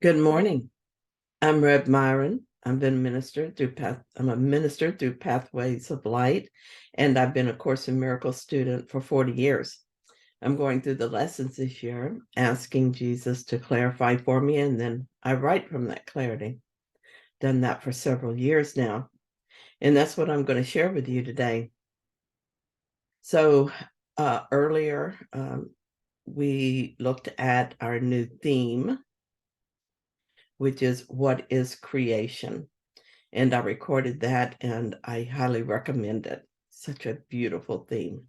Good morning. I'm Reb Myron. I'm a minister through Pathways of Light, and I've been a Course in Miracles student for 40 years. I'm going through the lessons this year, asking Jesus to clarify for me, and then I write from that clarity. Done that for several years now, and that's what I'm going to share with you today. So earlier, we looked at our new theme, which is what is creation? And I recorded that, and I highly recommend it. Such a beautiful theme.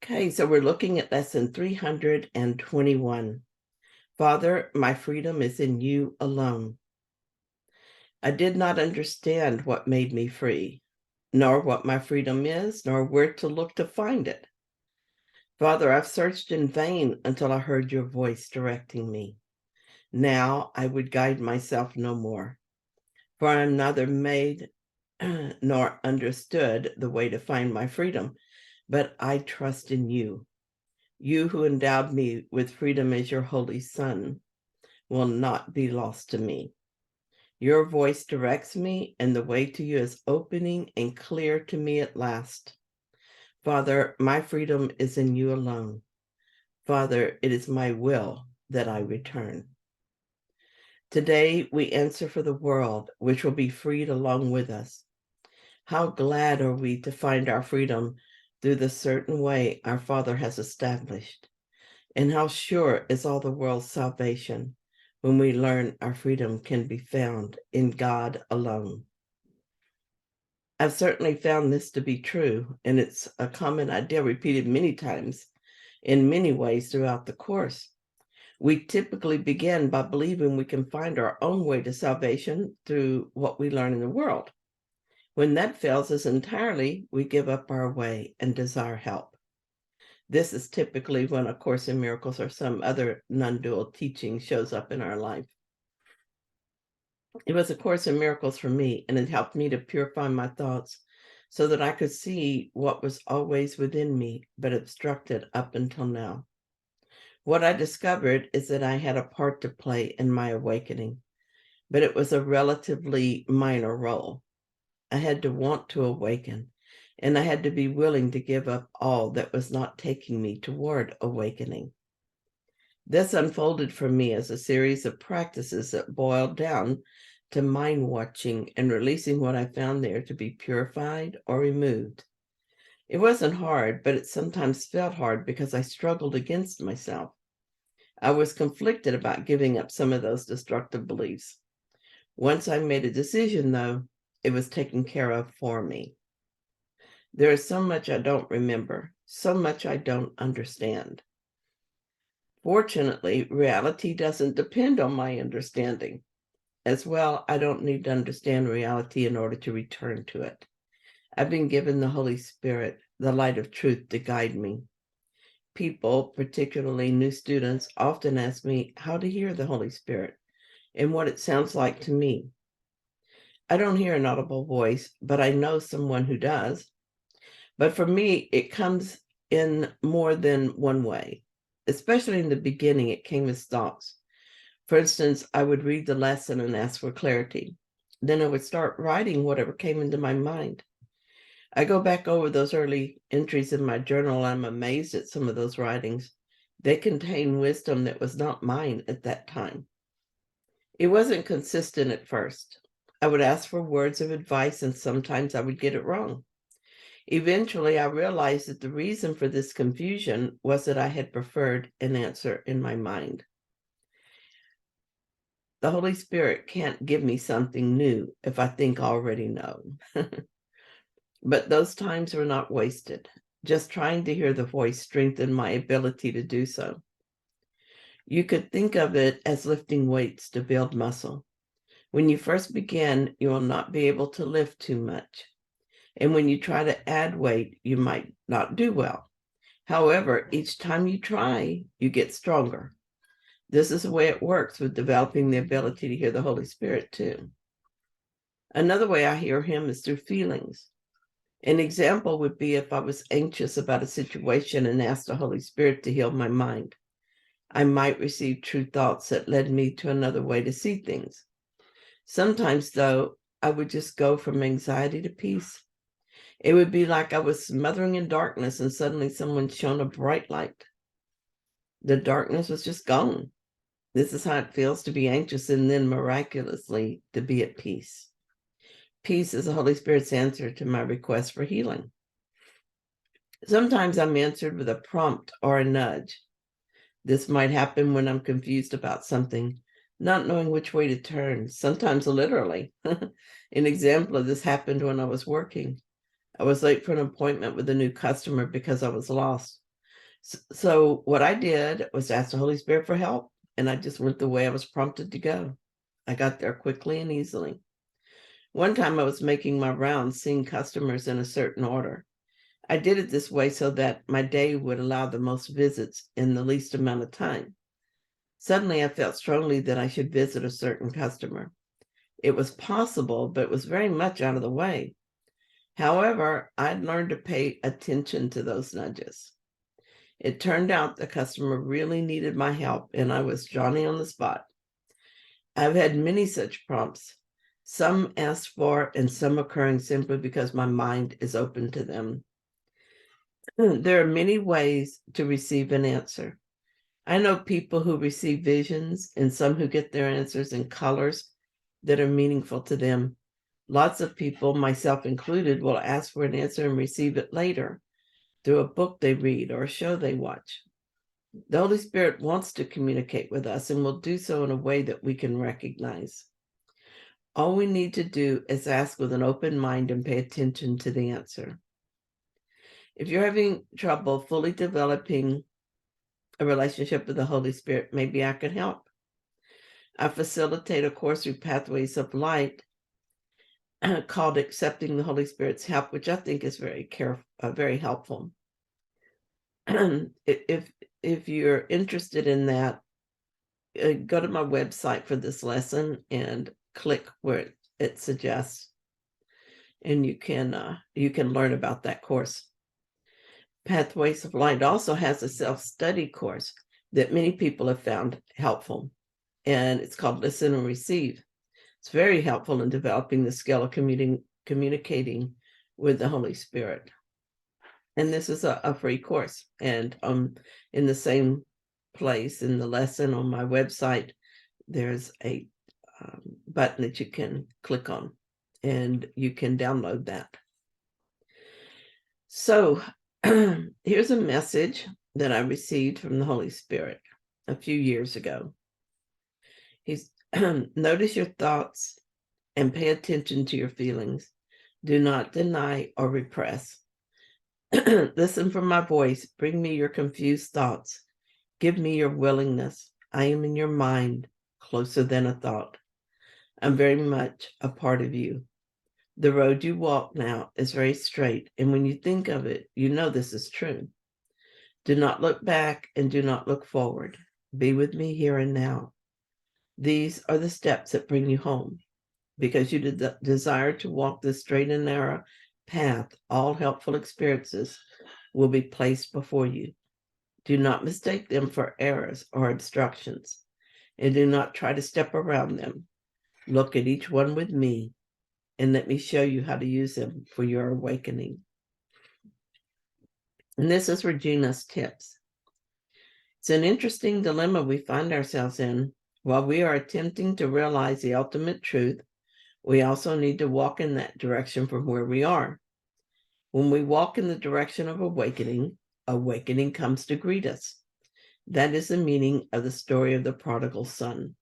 Okay, so we're looking at lesson 321. Father, my freedom is in you alone. I did not understand what made me free, nor what my freedom is, nor where to look to find it. Father, I've searched in vain until I heard your voice directing me. Now I would guide myself no more, for I am neither made nor understood the way to find my freedom, but I trust in you. You who endowed me with freedom as your holy son will not be lost to me. Your voice directs me, and the way to you is opening and clear to me at last. Father, my freedom is in you alone. Father, it is my will that I return. Today we answer for the world, which will be freed along with us. How glad are we to find our freedom through the certain way our Father has established. And how sure is all the world's salvation when we learn our freedom can be found in God alone. I've certainly found this to be true, and it's a common idea repeated many times in many ways throughout the course. We typically begin by believing we can find our own way to salvation through what we learn in the world. When that fails us entirely, we give up our way and desire help. This is typically when A Course in Miracles or some other non-dual teaching shows up in our life. It was A Course in Miracles for me, and it helped me to purify my thoughts so that I could see what was always within me, but obstructed up until now. What I discovered is that I had a part to play in my awakening, but it was a relatively minor role. I had to want to awaken, and I had to be willing to give up all that was not taking me toward awakening. This unfolded for me as a series of practices that boiled down to mind watching and releasing what I found there to be purified or removed. It wasn't hard, but it sometimes felt hard because I struggled against myself. I was conflicted about giving up some of those destructive beliefs. Once I made a decision, though, it was taken care of for me. There is so much I don't remember, so much I don't understand. Fortunately, reality doesn't depend on my understanding. As well, I don't need to understand reality in order to return to it. I've been given the Holy Spirit, the light of truth, to guide me. People, particularly new students, often ask me how to hear the Holy Spirit and what it sounds like to me. I don't hear an audible voice, but I know someone who does. But for me, it comes in more than one way. Especially in the beginning, it came as thoughts. For instance, I would read the lesson and ask for clarity. Then I would start writing whatever came into my mind. I go back over those early entries in my journal. I'm amazed at some of those writings. They contain wisdom that was not mine at that time. It wasn't consistent at first. I would ask for words of advice, and sometimes I would get it wrong. Eventually, I realized that the reason for this confusion was that I had preferred an answer in my mind. The Holy Spirit can't give me something new if I think I already know. But those times were not wasted. Just trying to hear the voice strengthened my ability to do so. You could think of it as lifting weights to build muscle. When you first begin, you will not be able to lift too much. And when you try to add weight, you might not do well. However, each time you try, you get stronger. This is the way it works with developing the ability to hear the Holy Spirit too. Another way I hear him is through feelings. An example would be if I was anxious about a situation and asked the Holy Spirit to heal my mind. I might receive true thoughts that led me to another way to see things. Sometimes, though, I would just go from anxiety to peace. It would be like I was smothering in darkness and suddenly someone shone a bright light. The darkness was just gone. This is how it feels to be anxious and then miraculously to be at peace. Peace is the Holy Spirit's answer to my request for healing. Sometimes I'm answered with a prompt or a nudge. This might happen when I'm confused about something, not knowing which way to turn, sometimes literally. An example of this happened when I was working. I was late for an appointment with a new customer because I was lost. So what I did was ask the Holy Spirit for help, and I just went the way I was prompted to go. I got there quickly and easily. One time I was making my rounds, seeing customers in a certain order. I did it this way so that my day would allow the most visits in the least amount of time. Suddenly, I felt strongly that I should visit a certain customer. It was possible, but it was very much out of the way. However, I'd learned to pay attention to those nudges. It turned out the customer really needed my help, and I was Johnny on the spot. I've had many such prompts, some asked for and some occurring simply because my mind is open to them. There are many ways to receive an answer. I know people who receive visions and some who get their answers in colors that are meaningful to them. Lots of people, myself included, will ask for an answer and receive it later through a book they read or a show they watch. The Holy Spirit wants to communicate with us and will do so in a way that we can recognize. All we need to do is ask with an open mind and pay attention to the answer. If you're having trouble fully developing a relationship with the Holy Spirit, maybe I can help. I facilitate a course through Pathways of Light called Accepting the Holy Spirit's Help, which I think is very helpful. If you're interested in that, go to my website for this lesson and click where it suggests, and you can learn about that course. Pathways of Light also has a self-study course that many people have found helpful, and it's called Listen and Receive. It's very helpful in developing the skill of communicating with the Holy Spirit. And this is a free course, and in the same place in the lesson on my website, there's a button that you can click on, and you can download that. So here's a message that I received from the Holy Spirit a few years ago. He's notice your thoughts and pay attention to your feelings. Do not deny or repress. Listen for my voice. Bring me your confused thoughts. Give me your willingness. I am in your mind, closer than a thought. I'm very much a part of you. The road you walk now is very straight, and when you think of it, you know this is true. Do not look back and do not look forward. Be with me here and now. These are the steps that bring you home. Because you desire to walk this straight and narrow path, all helpful experiences will be placed before you. Do not mistake them for errors or obstructions, and do not try to step around them. Look at each one with me, and let me show you how to use them for your awakening. And this is Reginas' tips. It's an interesting dilemma we find ourselves in. While we are attempting to realize the ultimate truth, we also need to walk in that direction from where we are. When we walk in the direction of awakening, awakening comes to greet us. That is the meaning of the story of the prodigal son.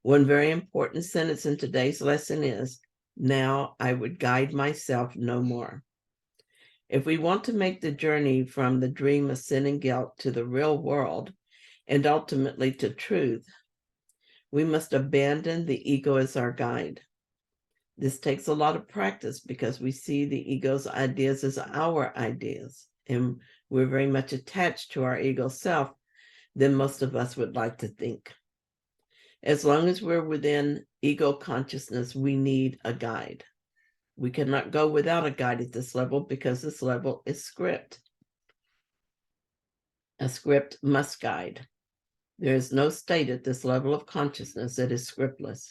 One very important sentence in today's lesson is, now I would guide myself no more. If we want to make the journey from the dream of sin and guilt to the real world, and ultimately to truth, we must abandon the ego as our guide. This takes a lot of practice because we see the ego's ideas as our ideas, and we're very much attached to our ego self than most of us would like to think. As long as we're within ego consciousness, we need a guide. We cannot go without a guide at this level because this level is script. A script must guide. There is no state at this level of consciousness that is scriptless.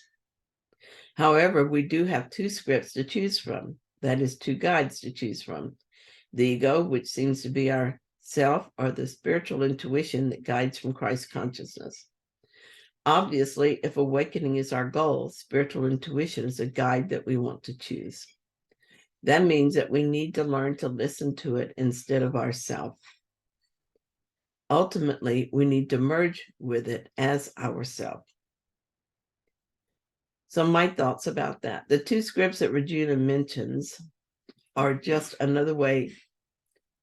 However, we do have two scripts to choose from. That is, two guides to choose from. The ego, which seems to be our self, or the spiritual intuition that guides from Christ consciousness. Obviously, if awakening is our goal, spiritual intuition is a guide that we want to choose. That means that we need to learn to listen to it instead of ourself. Ultimately, we need to merge with it as ourself. So my thoughts about that. The two scripts that Regina mentions are just another way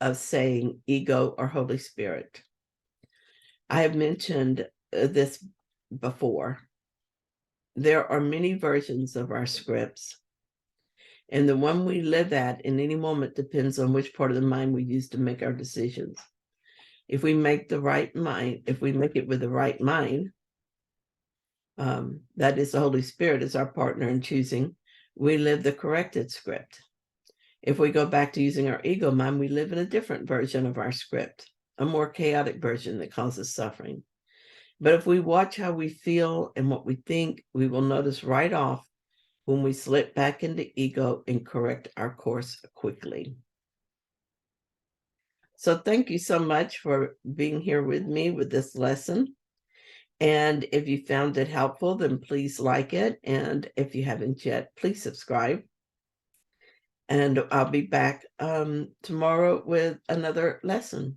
of saying ego or Holy Spirit. I have mentioned this before. There are many versions of our scripts, and the one we live at in any moment depends on which part of the mind we use to make our decisions. If we make the right mind, if we make it with the right mind, that is the Holy Spirit as our partner in choosing, we live the corrected script. If we go back to using our ego mind, we live in a different version of our script, a more chaotic version that causes suffering. But if we watch how we feel and what we think, we will notice right off when we slip back into ego and correct our course quickly. So thank you so much for being here with me with this lesson. And if you found it helpful, then please like it. And if you haven't yet, please subscribe. And I'll be back tomorrow with another lesson.